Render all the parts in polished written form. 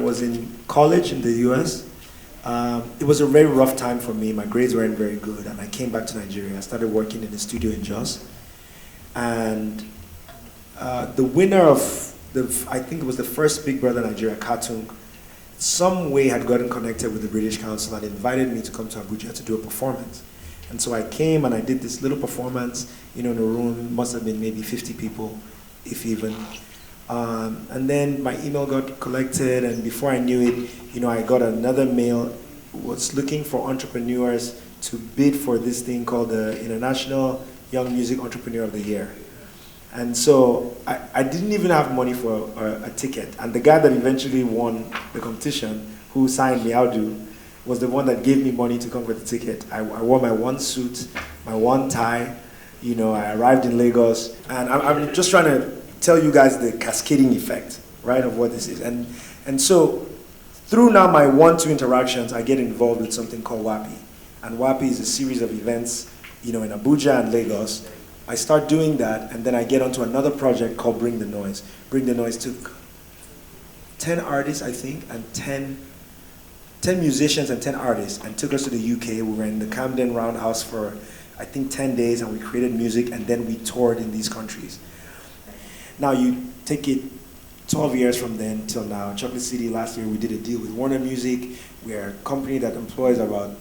was in college in the US. It was a very rough time for me. My grades weren't very good, and I came back to Nigeria. I started working in a studio in Jos. And the winner of I think it was the first Big Brother Nigeria cartoon, some way had gotten connected with the British Council and invited me to come to Abuja to do a performance. And so I came and I did this little performance, in a room, must have been maybe 50 people, if even. And then my email got collected, and before I knew it, I got another mail, was looking for entrepreneurs to bid for this thing called the International Young Music Entrepreneur of the Year. And so I didn't even have money for a ticket. And the guy that eventually won the competition, who signed me, Audu, was the one that gave me money to come for the ticket. I wore my one suit, my one tie, I arrived in Lagos. And I'm just trying to tell you guys the cascading effect, right, of what this is. And so through now my 1-2 interactions, I get involved with something called WAPI. And WAPI is a series of events, in Abuja and Lagos. I start doing that, and then I get onto another project called Bring the Noise. Bring the Noise took 10 artists, I think, and 10 musicians and 10 artists, and took us to the UK. We were in the Camden Roundhouse for, I think, 10 days, and we created music, and then we toured in these countries. Now you take it 12 years from then till now. Chocolate City, last year we did a deal with Warner Music. We're a company that employs about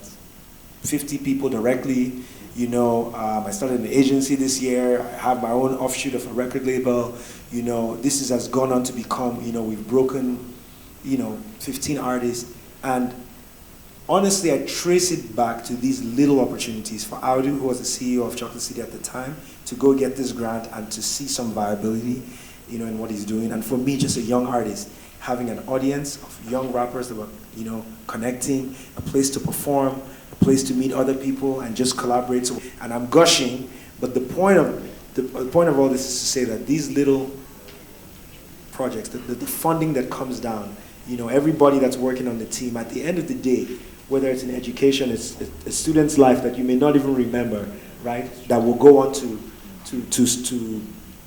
50 people directly. I started an agency this year. I have my own offshoot of a record label. This has gone on to become, we've broken, 15 artists. And honestly, I trace it back to these little opportunities for Audu, who was the CEO of Chocolate City at the time, to go get this grant and to see some viability, in what he's doing. And for me, just a young artist, having an audience of young rappers that were, connecting, a place to perform, a place to meet other people and just collaborate. So, and I'm gushing, but the point of all this is to say that these little projects, the funding that comes down, everybody that's working on the team, at the end of the day, whether it's in education, it's a student's life that you may not even remember, right? That will go on to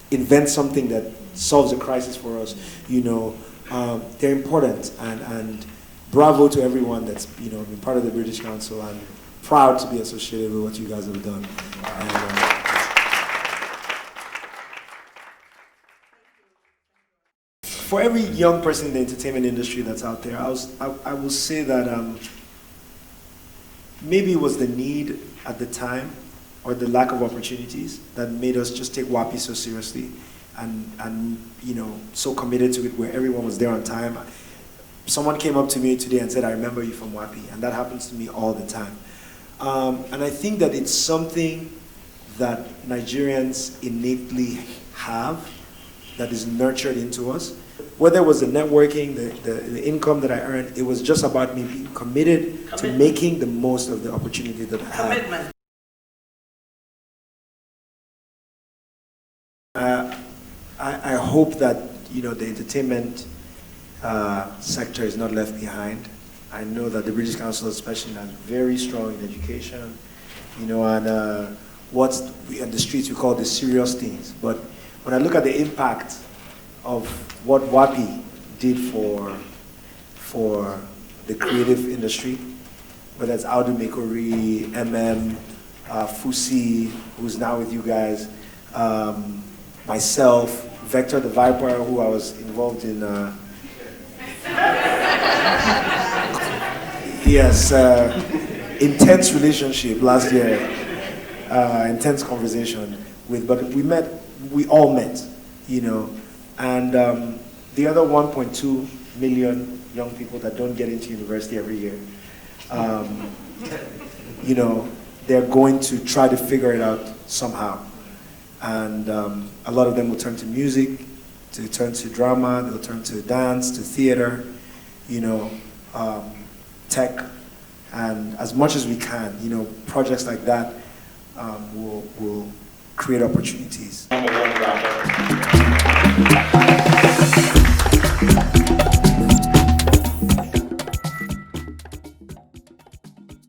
invent something that solves a crisis for us. They're important, and bravo to everyone that's been part of the British Council. I'm proud to be associated with what you guys have done. And, for every young person in the entertainment industry that's out there, I will say that maybe it was the need at the time or the lack of opportunities that made us just take WAPI so seriously and so committed to it, where everyone was there on time. Someone came up to me today and said, "I remember you from WAPI," and that happens to me all the time. And I think that it's something that Nigerians innately have, that is nurtured into us. Whether it was the networking, the income that I earned, it was just about me being committed to making the most of the opportunity that I had. Commitment. I hope that the entertainment sector is not left behind. I know that the British Council especially is very strong in education, and what on the streets we call the serious things. But when I look at the impact of what WAPI did for the creative industry, whether it's Audu Mekori, Fusi, who's now with you guys, myself, Vector the Viper, who I was involved in intense relationship last year, intense conversation with, but we all met, and the other 1.2 million young people that don't get into university every year, they're going to try to figure it out somehow. And a lot of them will turn to music, to turn to drama, they'll turn to dance, to theater, tech, and as much as we can, projects like that will create opportunities.